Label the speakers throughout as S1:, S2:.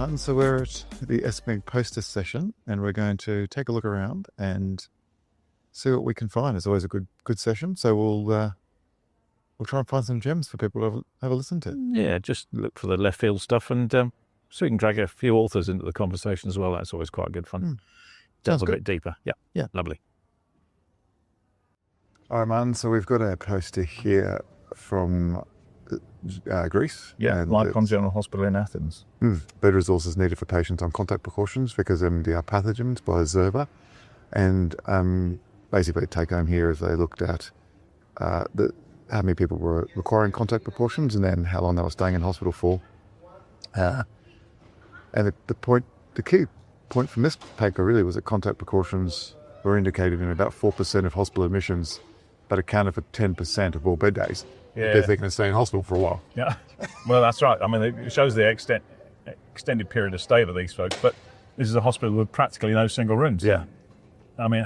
S1: Martin. So we're at the ESCMID poster session and we're going to take a look around and see what we can find. It's always a good session. So we'll try and find some gems for people to have a listen to.
S2: Yeah, just look for the left field stuff and so we can drag a few authors into the conversation as well. That's always quite good fun. Delve a bit deeper. Yeah, lovely.
S1: All right, Martin. So we've got a poster here from Greece.
S2: Yeah, Lycon General Hospital in Athens.
S1: Better resources needed for patients on contact precautions because of MDR pathogens by Zerba. And basically, take home here is they looked at how many people were requiring contact precautions and then how long they were staying in hospital for. And the key point from this paper really was that contact precautions were indicated in about 4% of hospital admissions, but accounted for 10% of all bed days.
S2: Yeah.
S1: If they're going to stay in hospital for a while.
S2: Yeah, well, that's right. I mean, it shows the extended period of stay of these folks, but this is a hospital with practically no single rooms.
S1: Yeah.
S2: I mean,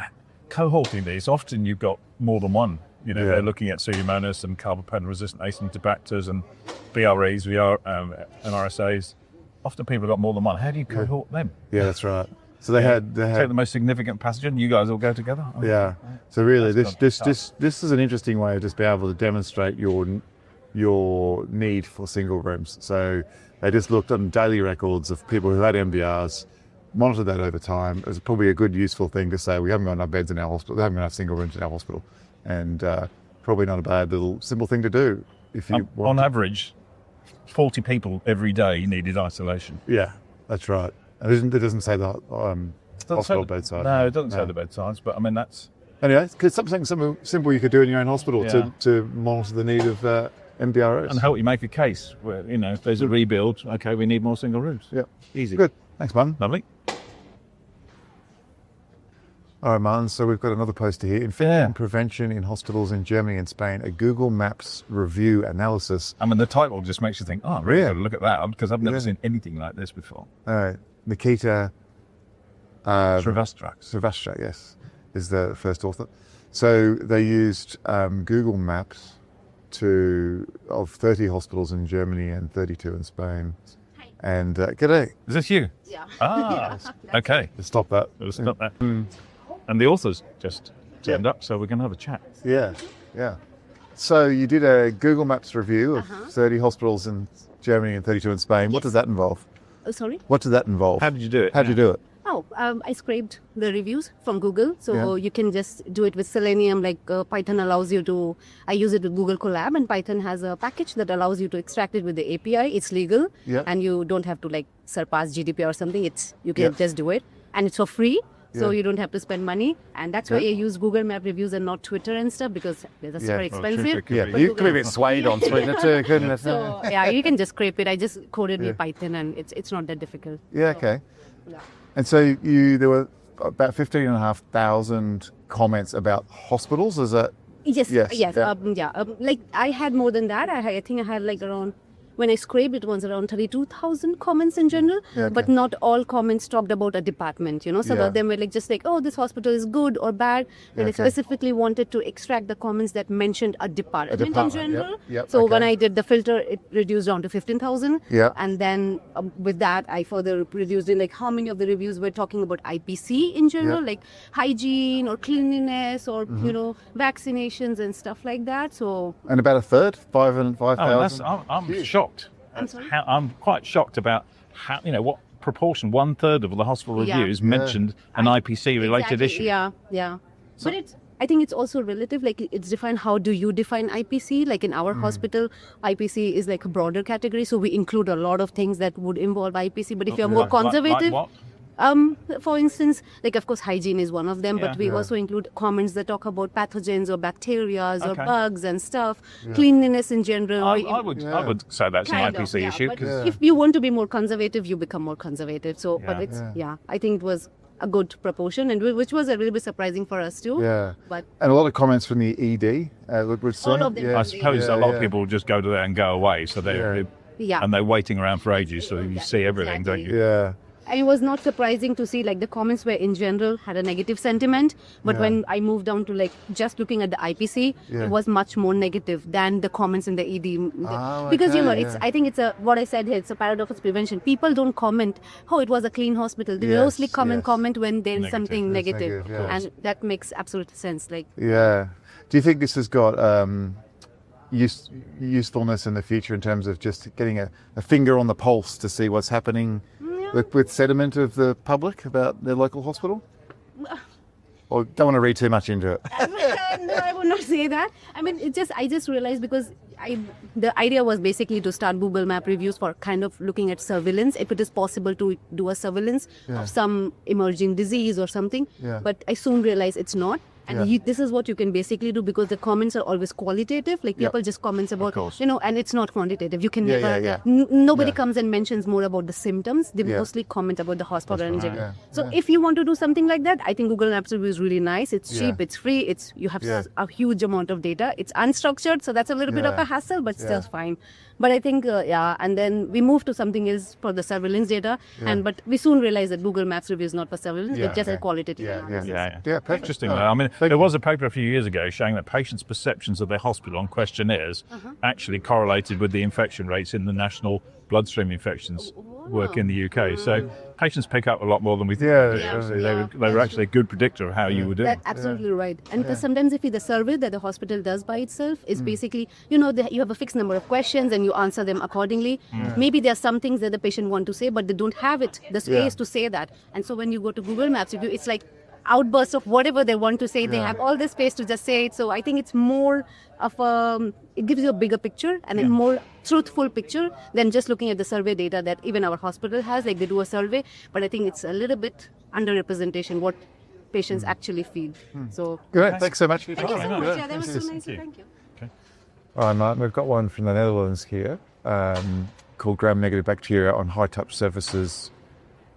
S2: cohorting these, often you've got more than one. You know, they're looking at Pseudomonas and carbapenem-resistant Acinetobacters and BREs, and RSAs. Often people have got more than one. How do you cohort them?
S1: Yeah, that's right. So they had
S2: take the most significant pathogen. You guys all go together.
S1: Yeah. So really, this is an interesting way of just being able to demonstrate your need for single rooms. So they just looked on daily records of people who had MBRs, monitored that over time. It was probably a good, useful thing to say. We haven't got enough beds in our hospital. We haven't got enough single rooms in our hospital, and probably not a bad little simple thing to do if you want.
S2: On average, 40 people every day needed isolation.
S1: Yeah, that's right. It doesn't say the hospital bedside.
S2: No, it doesn't say the bedsides, but I mean, that's...
S1: Anyway, it's something simple you could do in your own hospital to monitor the need of MBROs.
S2: And help you make a case where, you know, if there's a rebuild, okay, we need more single rooms.
S1: Yeah.
S2: Easy.
S1: Good. Thanks, Martin.
S2: Lovely.
S1: All right, Martin, so we've got another poster here. Infection prevention in hospitals in Germany and Spain, a Google Maps review analysis.
S2: I mean, the title just makes you think, oh, I'm really going to look at that, because I've never seen anything like this before.
S1: All right. Nikita
S2: Srivastava,
S1: yes, is the first author. So they used Google Maps of 30 hospitals in Germany and 32 in Spain.
S3: Hi.
S1: And g'day.
S2: Is this you?
S3: Yeah.
S2: Ah, okay.
S1: Let's stop that.
S2: Let's stop that. And the authors just turned up, so we're going to have a chat.
S1: Yeah. So you did a Google Maps review of 30 hospitals in Germany and 32 in Spain. What does that involve?
S3: Oh, sorry?
S1: What does that involve?
S2: How did you do it?
S1: How did you do it?
S3: Oh, I scraped the reviews from Google. So you can just do it with Selenium, like Python allows you to, I use it with Google Colab, and Python has a package that allows you to extract it with the API. It's legal and you don't have to like surpass GDPR or something. You can just do it, and it's for free. So you don't have to spend money, and that's why I use Google Map reviews and not Twitter and stuff, because that's very expensive.
S1: You could be a bit swayed on Twitter too, couldn't it?
S3: So you can just scrape it. I just coded with Python, and it's not that difficult.
S1: Yeah, okay. And so there were about 15,500 comments about hospitals. Is that?
S3: Yes. Like I had more than that. I think I had like around. When I scraped, it was around 32,000 comments in general, but not all comments talked about a department, you know. Some of them were just like, oh, this hospital is good or bad. And I specifically wanted to extract the comments that mentioned a department in general. So when I did the filter, it reduced down to 15,000. And then with that, I further reduced in like how many of the reviews were talking about IPC in general, like hygiene or cleanliness or, you know, vaccinations and stuff like that. So.
S1: And about a third, 5,000.
S2: I'm shocked.
S3: I'm sorry?
S2: I'm quite shocked about how, you know, what proportion, 1/3 of the hospital reviews mentioned an IPC related issue.
S3: Yeah. So, but I think it's also relative, like it's defined, how do you define IPC? Like in our hospital, IPC is like a broader category, so we include a lot of things that would involve IPC. But if you're more conservative,
S2: like what?
S3: For instance, like of course hygiene is one of them, but we also include comments that talk about pathogens or bacteria or bugs and stuff, cleanliness in general.
S2: I would say that's an IPC issue.
S3: But if you want to be more conservative, you become more conservative. So, but it's I think it was a good proportion, and which was a little bit surprising for us too. But
S1: and a lot of comments from the ED.
S3: all of them.
S2: I suppose a lot of people just go to there and go away, so they're and they're waiting around for ages, so you see everything, don't you?
S1: Yeah.
S3: And it was not surprising to see like the comments were in general had a negative sentiment, but when I moved down to like just looking at the IPC, it was much more negative than the comments in the ED. Because it's I think it's what I said here, it's a paradox of prevention. People don't comment, oh, it was a clean hospital. They mostly comment when there's something negative. And that makes absolute sense. Like
S1: do you think this has got usefulness in the future in terms of just getting a finger on the pulse to see what's happening with sentiment of the public about their local hospital? Or don't want to read too much into it?
S3: No, I would not say that. I mean, I just realized because the idea was basically to start Google Map reviews for kind of looking at surveillance, if it is possible to do a surveillance of some emerging disease or something. But I soon realized it's not. And this is what you can basically do, because the comments are always qualitative. Like people just comments about, and it's not quantitative. You can never, nobody comes and mentions more about the symptoms. They mostly comment about the hospital and So if you want to do something like that, I think Google Maps Review is really nice. It's cheap, it's free, you have a huge amount of data. It's unstructured, so that's a little bit of a hassle, but still fine. But I think, and then we moved to something else for the surveillance data. But we soon realized that Google Maps Review is not for surveillance, but just a qualitative analysis.
S2: Perfect. Interesting. I mean, there was a paper a few years ago showing that patients' perceptions of their hospital on questionnaires actually correlated with the infection rates in the national bloodstream infections work in the UK. So patients pick up a lot more than we think. They were actually a good predictor of how you were doing.
S3: That's absolutely right. And because sometimes if the survey that the hospital does by itself is basically, you have a fixed number of questions and you answer them accordingly. Maybe there are some things that the patient want to say, but they don't have the space to say that. And so when you go to Google Maps Review, it's like outbursts of whatever they want to say. They have all the space to just say it. So I think it's more of it gives you a bigger picture and a more truthful picture than just looking at the survey data that even our hospital has. Like they do a survey, but I think it's a little bit underrepresentation what patients actually feel. So
S1: great. Thanks so much for your
S3: thank
S1: time.
S3: you so much. Yeah, that was so nice. Thank you.
S2: Okay.
S1: All right, Martin, we've got one from the Netherlands here called gram-negative bacteria on high-touch surfaces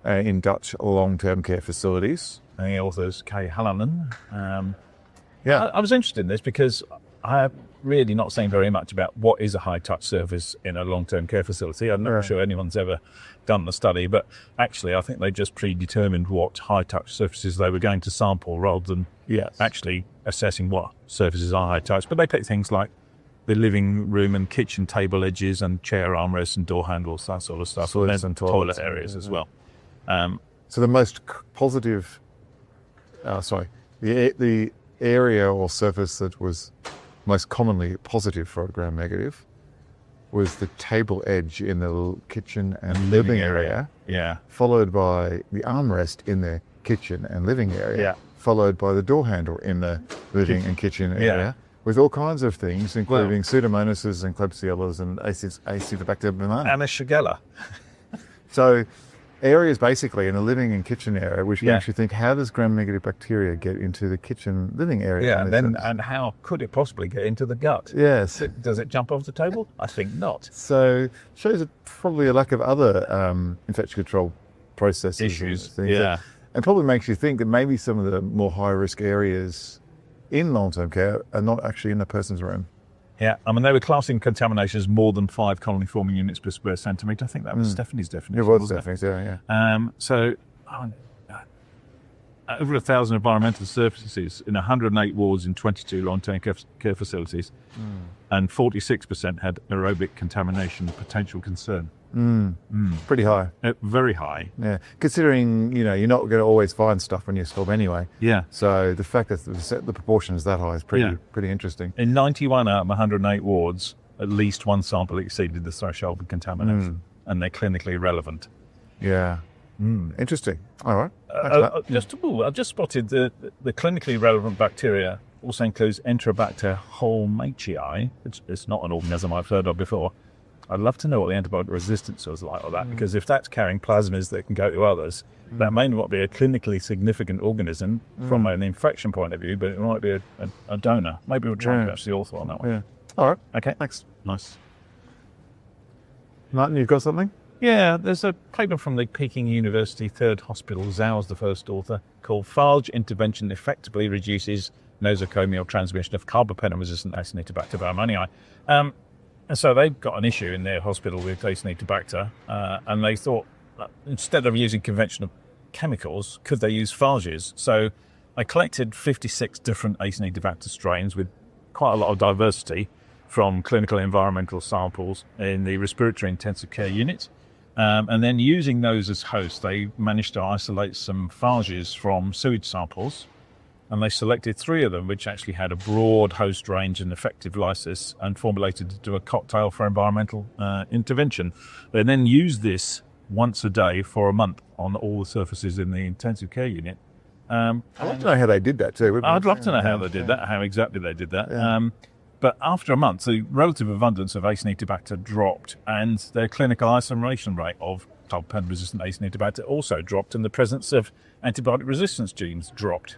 S1: in Dutch long-term care facilities.
S2: And the author's Kay Hallanen. I was interested in this because I have really not seen very much about what is a high-touch surface in a long-term care facility. I'm not sure anyone's ever done the study, but actually I think they just predetermined what high-touch surfaces they were going to sample rather than actually assessing what surfaces are high-touch. But they picked things like the living room and kitchen table edges and chair armrests and door handles, that sort of stuff.
S1: Toilets and
S2: toilet areas as well.
S1: So the most positive... the area or surface that was most commonly positive for a gram-negative was the table edge in the kitchen and living area. Followed by the armrest in the kitchen and living area. Followed by the door handle in the living and kitchen area. With all kinds of things, including Pseudomonas and Klebsiellas and Acetobacter pneumoniae.
S2: And a Shigella.
S1: So areas basically in the living and kitchen area, which makes you think, how does gram-negative bacteria get into the kitchen living area?
S2: And how could it possibly get into the gut?
S1: Yes.
S2: Does it jump off the table? I think not.
S1: So shows probably a lack of other infection control processes.
S2: Issues.
S1: And probably makes you think that maybe some of the more high-risk areas in long-term care are not actually in the person's room.
S2: Yeah, I mean, they were classing contamination as more than 5 colony-forming units per square centimetre. I think that was Stephanie's definition.
S1: It was Stephanie's,
S2: So, over 1,000 environmental surfaces in 108 wards in 22 long-term care facilities, and 46% had aerobic contamination potential concern.
S1: Pretty high.
S2: Very high.
S1: Yeah, considering, you're not going to always find stuff when you swab anyway.
S2: Yeah.
S1: So the fact that the proportion is that high is pretty interesting.
S2: In 91 out of 108 wards, at least one sample exceeded the threshold of contamination, and they're clinically relevant.
S1: Yeah. Interesting. All right.
S2: I've just spotted the clinically relevant bacteria also includes Enterobacter holmachii. It's not an organism I've heard of before. I'd love to know what the antibiotic resistance was like with that, because if that's carrying plasmids that can go to others, that may not be a clinically significant organism from an infection point of view, but it might be a donor. Maybe we'll try and catch the author on that one.
S1: Yeah. All right.
S2: Okay.
S1: Thanks.
S2: Nice.
S1: Martin, you've got something?
S2: Yeah, there's a paper from the Peking University Third Hospital, Zhao's the first author, called Phage Intervention Effectively Reduces Nosocomial Transmission of Carbapenem-Resistant Acinetobacter baumannii. And so they've got an issue in their hospital with Acinetobacter, and they thought, instead of using conventional chemicals, could they use phages? So I collected 56 different Acinetobacter strains with quite a lot of diversity from clinical environmental samples in the respiratory intensive care unit. And then using those as hosts, they managed to isolate some phages from sewage samples. And they selected 3 of them, which actually had a broad host range and effective lysis, and formulated to do a cocktail for environmental intervention. They then used this once a day for a month on all the surfaces in the intensive care unit.
S1: I'd love to know how they did that too.
S2: I'd love to know how they did that, how exactly they did that. Yeah. But after a month, the relative abundance of Acinetobacter dropped, and their clinical isolation rate of carbapenem-resistant Acinetobacter also dropped, and the presence of antibiotic resistance genes dropped.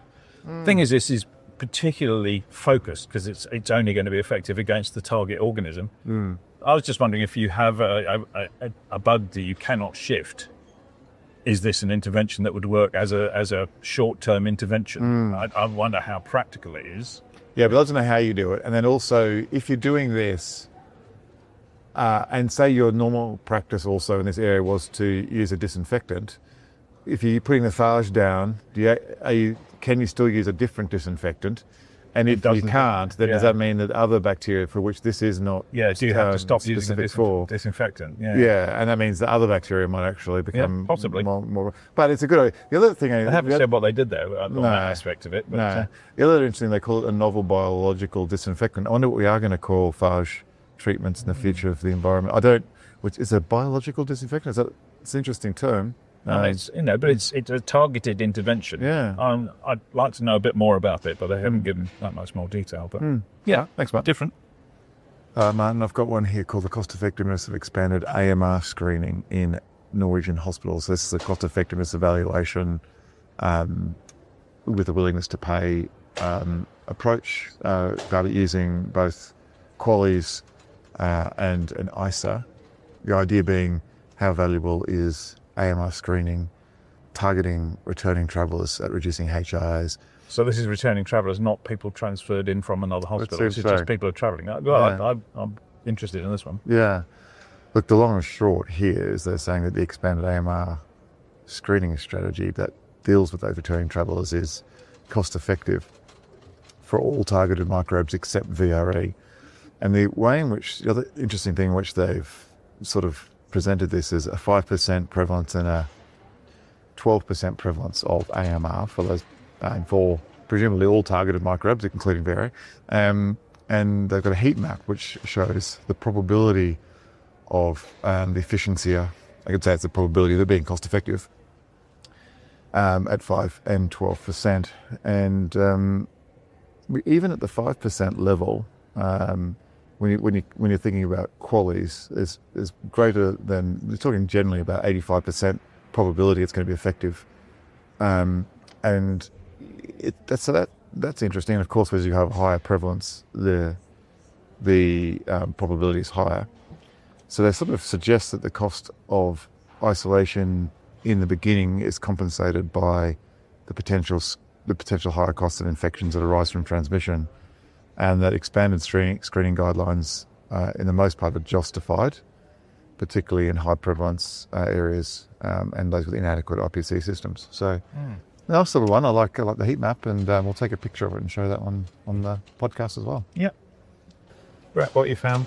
S2: Thing is, this is particularly focused because it's only going to be effective against the target organism. I was just wondering, if you have a bug that you cannot shift, is this an intervention that would work as a short-term intervention? I wonder how practical it is.
S1: Yeah, but I'd love to know how you do it. And then also, if you're doing this, and say your normal practice also in this area was to use a disinfectant, if you're putting the phage down, can you still use a different disinfectant? And if you can't, then does that mean that other bacteria for which this is not
S2: do you have to stop using the disinfectant?
S1: Yeah, and that means the other bacteria might actually become
S2: possibly
S1: more. But it's a good idea. The other thing,
S2: I haven't said what they did there on that aspect of it. But,
S1: the other interesting, they call it a novel biological disinfectant. I wonder what we are going to call phage treatments in the future of the environment. Which is a biological disinfectant. It's an interesting term.
S2: It's a targeted intervention.
S1: Yeah.
S2: I'd like to know a bit more about it, but they haven't given that much more detail. But
S1: thanks, Martin.
S2: Different.
S1: Martin, I've got one here called the cost effectiveness of expanded AMR screening in Norwegian hospitals. This is a cost effectiveness evaluation with a willingness to pay approach, about using both QALYs and an ISA. The idea being, how valuable is AMR screening, targeting returning travellers at reducing HIs.
S2: So this is returning travellers, not people transferred in from another hospital. It's just people who are travelling. Well, I'm interested in this one.
S1: Yeah. Look, the long and short here is they're saying that the expanded AMR screening strategy that deals with those returning travellers is cost effective for all targeted microbes except VRE. And the way in which, the other interesting thing in which they've sort of presented this is a 5% prevalence and a 12% prevalence of AMR for those, for presumably all targeted microbes, including VRE. And they've got a heat map which shows the probability of the efficiency. I could say it's the probability of it being cost effective at 5 and 12%. And even at the 5% level, when you're thinking about QALYs, is greater than, we're talking generally about 85% probability it's going to be effective, and that's interesting. And of course, as you have higher prevalence, the probability is higher. So they sort of suggest that the cost of isolation in the beginning is compensated by the potential higher costs of infections that arise from transmission. And that expanded screening guidelines, in the most part, are justified, particularly in high prevalence areas and those with inadequate IPC systems. So that's sort of one. I like the heat map, and we'll take a picture of it and show that one on the podcast as well.
S2: Yeah. Brett, what you found?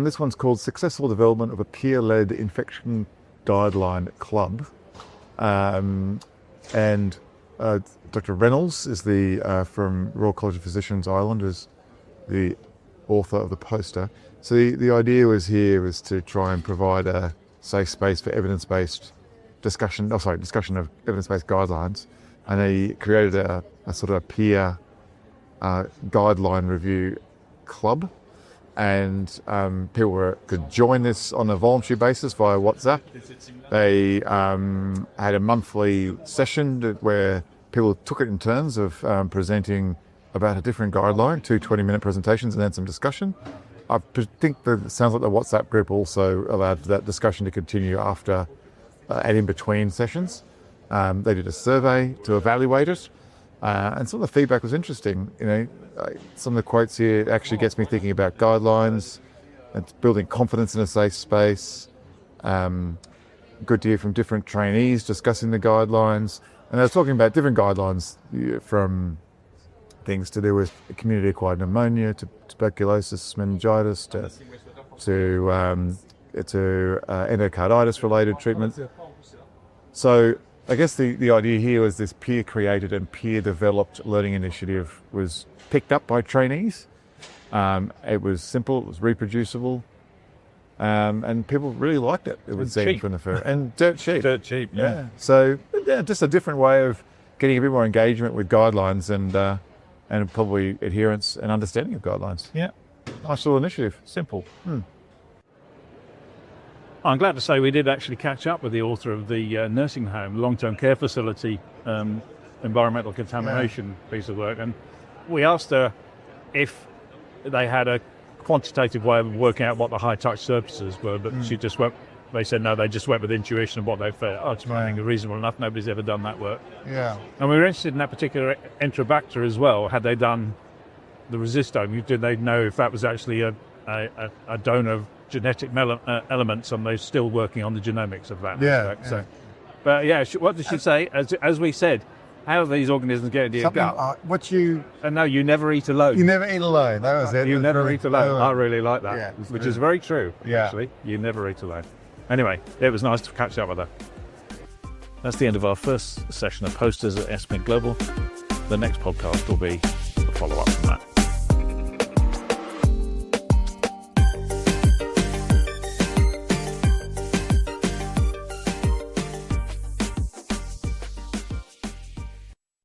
S1: This one's called Successful Development of a Peer-Led Infection Guideline Club. And Dr. Reynolds is from Royal College of Physicians Ireland, is the author of the poster. So the idea was to try and provide a safe space for evidence-based discussion of evidence-based guidelines. And they created a sort of a peer guideline review club. And people could join this on a voluntary basis via WhatsApp. They had a monthly session where people took it in turns of presenting about a different guideline, 2 20-minute presentations and then some discussion. I think it sounds like the WhatsApp group also allowed that discussion to continue after and in between sessions. They did a survey to evaluate it, and some of the feedback was interesting. Some of the quotes here actually gets me thinking about guidelines and building confidence in a safe space. good to hear from different trainees discussing the guidelines. And they were talking about different guidelines from things to do with community-acquired pneumonia to tuberculosis, meningitis, to endocarditis-related treatment. So I guess the idea here was this peer-created and peer-developed learning initiative was picked up by trainees. It was simple, it was reproducible, and people really liked it. It would seem from the first, and dirt cheap.
S2: Dirt cheap, yeah.
S1: So just a different way of getting a bit more engagement with guidelines and probably adherence and understanding of guidelines.
S2: Yeah.
S1: Nice little initiative.
S2: Simple. I'm glad to say we did actually catch up with the author of the nursing home, long-term care facility, environmental contamination piece of work, and we asked her if they had a quantitative way of working out what the high-touch surfaces were, but she just went. They said no, they just went with intuition of what they felt. Oh, it's reasonable enough. Nobody's ever done that work.
S1: Yeah.
S2: And we were interested in that particular Enterobacter as well. Had they done the resistome? Did they know if that was actually a donor of genetic elements, and they're still working on the genomics of that aspect. So, but what did she say? As we said, how do these organisms get into your gut?
S1: No,
S2: you never eat alone.
S1: You never eat alone. That was it.
S2: You never eat alone. I really like that, which is very true.
S1: Yeah.
S2: Actually, you never eat alone. Anyway, it was nice to catch up with her. That's the end of our first session of posters at ESCMID Global. The next podcast will be a follow-up from that.